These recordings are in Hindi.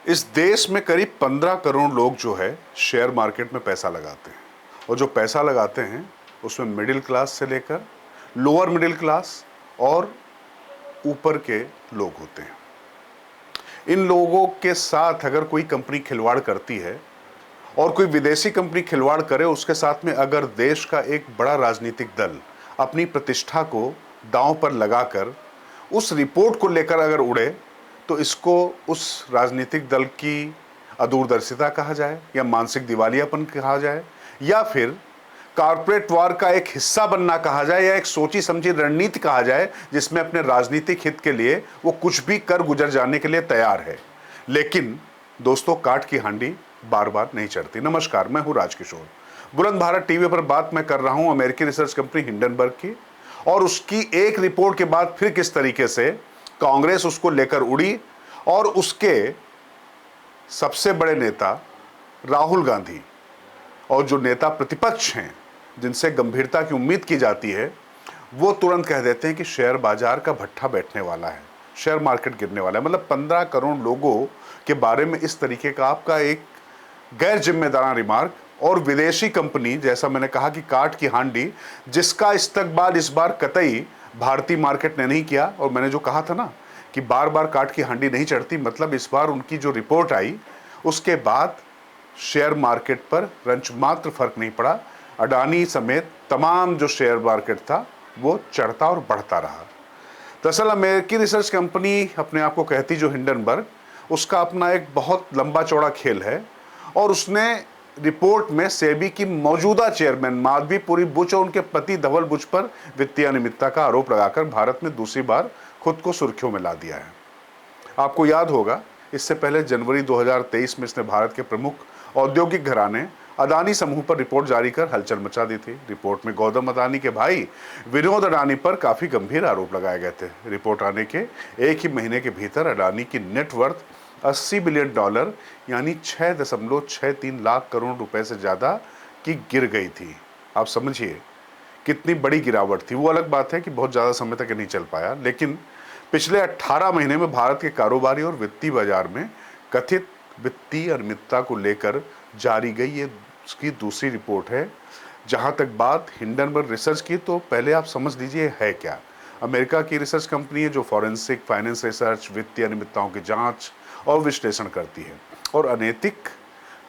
इस देश में करीब 15 करोड़ लोग जो है शेयर मार्केट में पैसा लगाते हैं, और जो पैसा लगाते हैं उसमें मिडिल क्लास से लेकर लोअर मिडिल क्लास और ऊपर के लोग होते हैं। इन लोगों के साथ अगर कोई कंपनी खिलवाड़ करती है और कोई विदेशी कंपनी खिलवाड़ करे, उसके साथ में अगर देश का एक बड़ा राजनीतिक दल अपनी प्रतिष्ठा को दांव पर लगाकर उस रिपोर्ट को लेकर अगर उड़े, तो इसको उस राजनीतिक दल की अदूरदर्शिता कहा जाए, या मानसिक दिवालियापन कहा जाए, या फिर कारपोरेट वार का एक हिस्सा बनना कहा जाए, या एक सोची समझी रणनीति कहा जाए जिसमें अपने राजनीतिक हित के लिए वो कुछ भी कर गुजर जाने के लिए तैयार है। लेकिन दोस्तों, काठ की हांडी बार बार नहीं चढ़ती। नमस्कार, मैं हूं राजकिशोर। बुलंद भारत टीवी पर बात मैं कर रहा हूं अमेरिकी रिसर्च कंपनी हिंडनबर्ग की, और उसकी एक रिपोर्ट के बाद फिर किस तरीके से कांग्रेस उसको लेकर उड़ी, और उसके सबसे बड़े नेता राहुल गांधी और जो नेता प्रतिपक्ष हैं जिनसे गंभीरता की उम्मीद की जाती है, वो तुरंत कह देते हैं कि शेयर बाजार का भट्ठा बैठने वाला है, शेयर मार्केट गिरने वाला है। मतलब 15 करोड़ लोगों के बारे में इस तरीके का आपका एक गैर जिम्मेदाराना रिमार्क, और विदेशी कंपनी, जैसा मैंने कहा कि काठ की हांडी, जिसका इस्तकबाल इस बार कतई भारतीय मार्केट ने नहीं किया। और मैंने जो कहा था ना कि बार बार काठ की हांडी नहीं चढ़ती, मतलब इस बार उनकी जो रिपोर्ट आई उसके बाद शेयर मार्केट पर रंच मात्र फर्क नहीं पड़ा। अडानी समेत तमाम जो शेयर मार्केट था वो चढ़ता और बढ़ता रहा। दरअसल अमेरिकी रिसर्च कंपनी अपने आप को कहती जो हिंडनबर्ग, उसका अपना एक बहुत लंबा चौड़ा खेल है, और उसने रिपोर्ट में सेबी की मौजूदा चेयरमैन माधवीपुरी बुच और उनके पति धवल बुच पर वित्तीय अनियमितता का आरोप लगाकर भारत में दूसरी बार खुद को सुर्खियों में ला दिया है। आपको याद होगा, इससे पहले जनवरी 2023 में इसने भारत के प्रमुख औद्योगिक घराने अदानी समूह पर रिपोर्ट जारी कर हलचल मचा दी थी। रिपोर्ट में गौतम अदानी के भाई विनोद अडानी पर काफी गंभीर आरोप लगाए गए थे। रिपोर्ट आने के एक ही महीने के भीतर अडानी की नेटवर्थ $80 बिलियन यानी 6.63 लाख करोड़ रुपए से ज्यादा की गिर गई थी। आप समझिए कितनी बड़ी गिरावट थी। वो अलग बात है कि बहुत ज्यादा समय तक नहीं चल पाया, लेकिन पिछले 18 महीने में भारत के कारोबारी और वित्तीय बाजार में कथित वित्तीय अनियमितता को लेकर जारी गई ये उसकी दूसरी रिपोर्ट है। जहां तक बात हिंडनबर्ग रिसर्च की, तो पहले आप समझ लीजिए है क्या। अमेरिका की रिसर्च कंपनी है जो फॉरेंसिक, फाइनेंस रिसर्च, वित्तीय अनियमितताओं की जांच और विश्लेषण करती है, और अनैतिक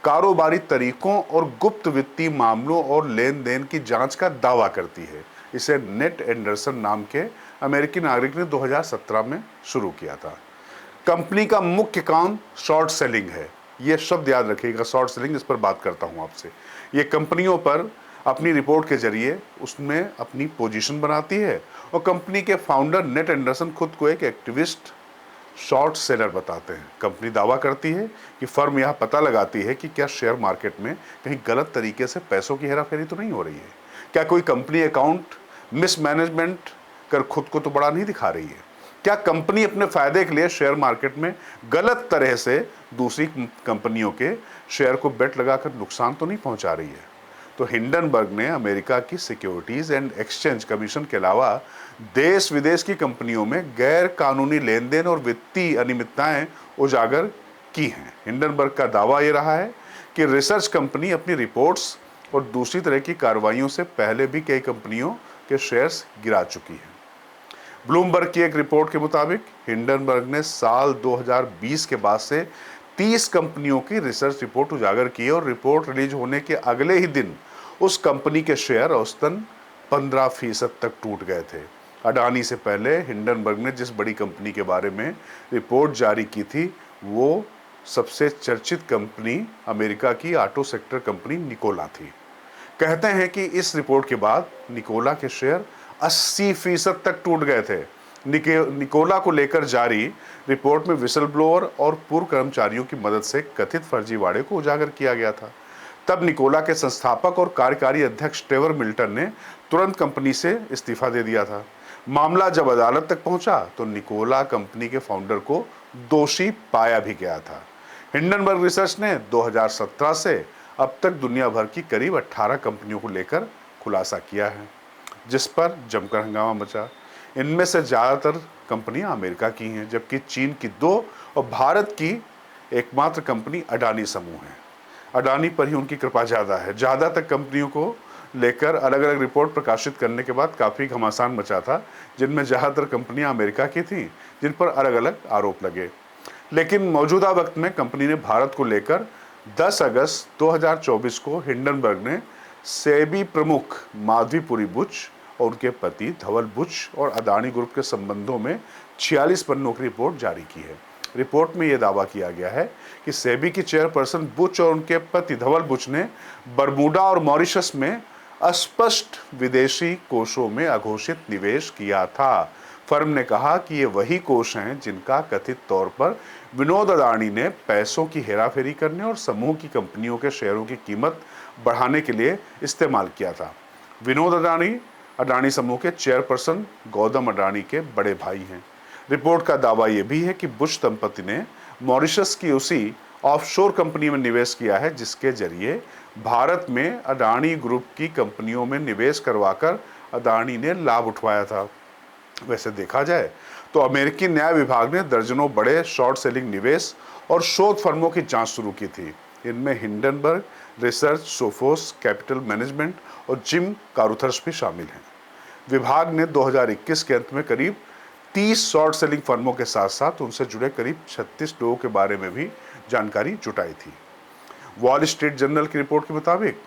कारोबारी तरीकों और गुप्त वित्तीय मामलों और लेन देन की जांच का दावा करती है। इसे नेट एंडरसन नाम के अमेरिकी नागरिक ने 2017 में शुरू किया था। कंपनी का मुख्य काम शॉर्ट सेलिंग है। ये शब्द याद रखिएगा, शॉर्ट सेलिंग, इस पर बात करता हूं आपसे। ये कंपनियों पर अपनी रिपोर्ट के जरिए उसमें अपनी पोजीशन बनाती है, और कंपनी के फाउंडर नेट एंडरसन खुद को एक एक्टिविस्ट शॉर्ट सेलर बताते हैं। कंपनी दावा करती है कि फर्म यह पता लगाती है कि क्या शेयर मार्केट में कहीं गलत तरीके से पैसों की हेराफेरी तो नहीं हो रही है, क्या कोई कंपनी अकाउंट मिसमैनेजमेंट कर खुद को तो बड़ा नहीं दिखा रही है, क्या कंपनी अपने फायदे के लिए शेयर मार्केट में गलत तरह से दूसरी कंपनियों के शेयर को बेट लगाकर नुकसान तो नहीं पहुंचा रही है। तो हिंडनबर्ग ने अमेरिका की सिक्योरिटीज एंड एक्सचेंज कमीशन के अलावा देश विदेश की कंपनियों में गैर कानूनी लेन देन और वित्तीय अनियमितताएं उजागर की हैं। हिंडनबर्ग का दावा यह रहा है कि रिसर्च कंपनी अपनी रिपोर्ट्स और दूसरी तरह की कार्रवाइयों से पहले भी कई कंपनियों के शेयर्स गिरा चुकी है। ब्लूमबर्ग की एक रिपोर्ट के मुताबिक हिंडनबर्ग ने साल 2020 के बाद से 30 कंपनियों की रिसर्च रिपोर्ट उजागर की, और रिपोर्ट रिलीज होने के अगले ही दिन उस कंपनी के शेयर औसतन 15% तक टूट गए थे। अडानी से पहले हिंडनबर्ग ने जिस बड़ी कंपनी के बारे में रिपोर्ट जारी की थी, वो सबसे चर्चित कंपनी अमेरिका की ऑटो सेक्टर कंपनी निकोला थी। कहते हैं कि इस रिपोर्ट के बाद निकोला के शेयर 80% तक टूट गए थे। निकोला को लेकर जारी रिपोर्ट में विसल ब्लोअर और पूर्व कर्मचारियों की मदद से कथित फर्जीवाड़े को उजागर किया गया था। तब निकोला के संस्थापक और कार्यकारी अध्यक्ष ट्रेवर मिल्टन ने तुरंत कंपनी से इस्तीफा दे दिया था। मामला जब अदालत तक पहुंचा तो निकोला कंपनी के फाउंडर को दोषी पाया भी गया था। हिंडनबर्ग रिसर्च ने 2017 से अब तक दुनिया भर की करीब 18 कंपनियों को लेकर खुलासा किया है, जिस पर जमकर हंगामा मचा। इनमें से ज़्यादातर कंपनियां अमेरिका की हैं, जबकि चीन की 2 और भारत की एकमात्र कंपनी अडानी समूह है। अडानी पर ही उनकी कृपा ज़्यादा है। ज़्यादातर कंपनियों को लेकर अलग अलग रिपोर्ट प्रकाशित करने के बाद काफ़ी घमासान मचा था, जिनमें ज़्यादातर कंपनियां अमेरिका की थीं, जिन पर अलग अलग आरोप लगे। लेकिन मौजूदा वक्त में कंपनी ने भारत को लेकर 10 अगस्त 2024 को हिंडनबर्ग ने सेबी प्रमुख माधवीपुरी बुच और उनके पति धवल बुच और अदानी ग्रुप के संबंधों में 46 पन्नों की रिपोर्ट जारी की है। रिपोर्ट में यह दावा किया गया है कि सेबी की चेयरपर्सन बुच और उनके पति धवल बुच ने बरमूडा और मॉरिशस में अस्पष्ट विदेशी कोषों में अघोषित निवेश किया था। फर्म ने कहा कि ये वही कोष हैं जिनका कथित तौर पर विनोद अदानी ने पैसों की हेराफेरी करने और समूह की कंपनियों के शेयरों की कीमत बढ़ाने के लिए इस्तेमाल किया था। विनोद अदानी अडानी समूह के चेयरपर्सन गौतम अडानी के बड़े भाई हैं। रिपोर्ट का दावा यह भी है कि बुश दंपति ने मॉरिशस की उसी ऑफशोर कंपनी में निवेश किया है जिसके जरिए भारत में अडानी ग्रुप की कंपनियों में निवेश करवाकर अडानी ने लाभ उठवाया था। वैसे देखा जाए तो अमेरिकी न्याय विभाग ने दर्जनों बड़े शॉर्ट सेलिंग निवेश और शोध फर्मों की जांच शुरू की थी। इनमें Hindenburg research, Sophos capital management और जिम कारुथर्स भी शामिल हैं। विभाग ने 2021 के अंत में करीब 30 शॉर्ट सेलिंग फर्मों के साथ साथ उनसे जुड़े करीब 36 लोगों के बारे में भी जानकारी जुटाई थी। वॉल स्ट्रीट जर्नल की रिपोर्ट के मुताबिक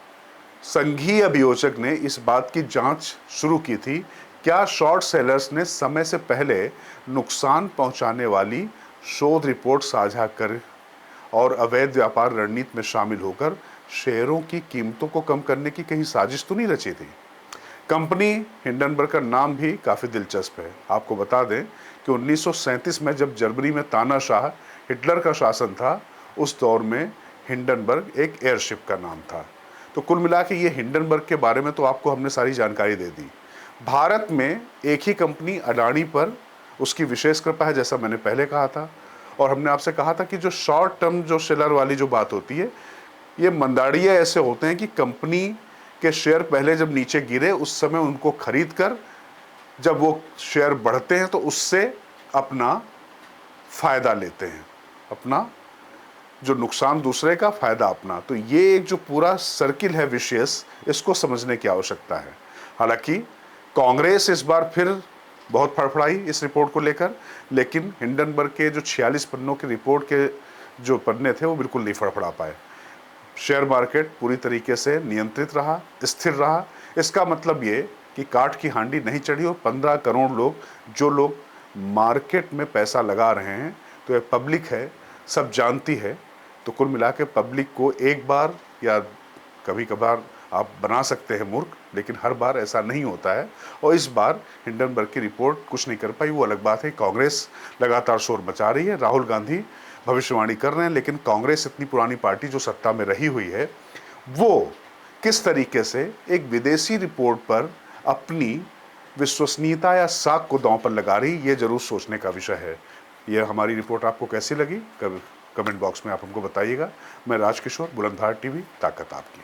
संघीय अभियोजक ने इस बात की जांच शुरू की थी क्या शॉर्ट सेलर्स ने समय से पहले नुकसान पहुंचाने वाली शोध रिपोर्ट साझा कर और अवैध व्यापार रणनीति में शामिल होकर शेयरों की कीमतों को कम करने की कहीं साजिश तो नहीं रची थी। कंपनी हिंडनबर्ग का नाम भी काफ़ी दिलचस्प है। आपको बता दें कि 1937 में जब जर्मनी में तानाशाह हिटलर का शासन था, उस दौर में हिंडनबर्ग एक एयरशिप का नाम था। तो कुल मिला के ये हिंडनबर्ग के बारे में तो आपको हमने सारी जानकारी दे दी। भारत में एक ही कंपनी अडानी पर उसकी विशेष कृपा है, जैसा मैंने पहले कहा था, और हमने आपसे कहा था कि जो शॉर्ट टर्म जो सेलर वाली जो बात होती है, ये मंदाड़िया ऐसे होते हैं कि कंपनी के शेयर पहले जब नीचे गिरे उस समय उनको खरीद कर जब वो शेयर बढ़ते हैं तो उससे अपना फायदा लेते हैं, अपना जो नुकसान दूसरे का फायदा अपना। तो ये एक जो पूरा सर्किल है विशेष, इसको समझने की आवश्यकता है। हालांकि कांग्रेस इस बार फिर बहुत फड़फड़ाई इस रिपोर्ट को लेकर, लेकिन हिंडनबर्ग के जो 46 पन्नों की रिपोर्ट के जो पन्ने थे वो बिल्कुल नहीं फड़फड़ा पाए। शेयर मार्केट पूरी तरीके से नियंत्रित रहा, स्थिर रहा। इसका मतलब ये कि काठ की हांडी नहीं चढ़ी और 15 करोड़ लोग जो लोग मार्केट में पैसा लगा रहे हैं, तो ये पब्लिक है, सब जानती है। तो कुल मिला के पब्लिक को एक बार या कभी कभार आप बना सकते हैं मूर्ख, लेकिन हर बार ऐसा नहीं होता है। और इस बार हिंडनबर्ग की रिपोर्ट कुछ नहीं कर पाई, वो अलग बात है। कांग्रेस लगातार शोर मचा रही है, राहुल गांधी भविष्यवाणी कर रहे हैं, लेकिन कांग्रेस इतनी पुरानी पार्टी जो सत्ता में रही हुई है, वो किस तरीके से एक विदेशी रिपोर्ट पर अपनी विश्वसनीयता या साख को दांव पर लगा रही, ये जरूर सोचने का विषय है। यह हमारी रिपोर्ट आपको कैसी लगी, कमेंट बॉक्स में आप हमको बताइएगा। मैं राजकिशोर, बुलंदशहर टीवी, ताकत आपकी।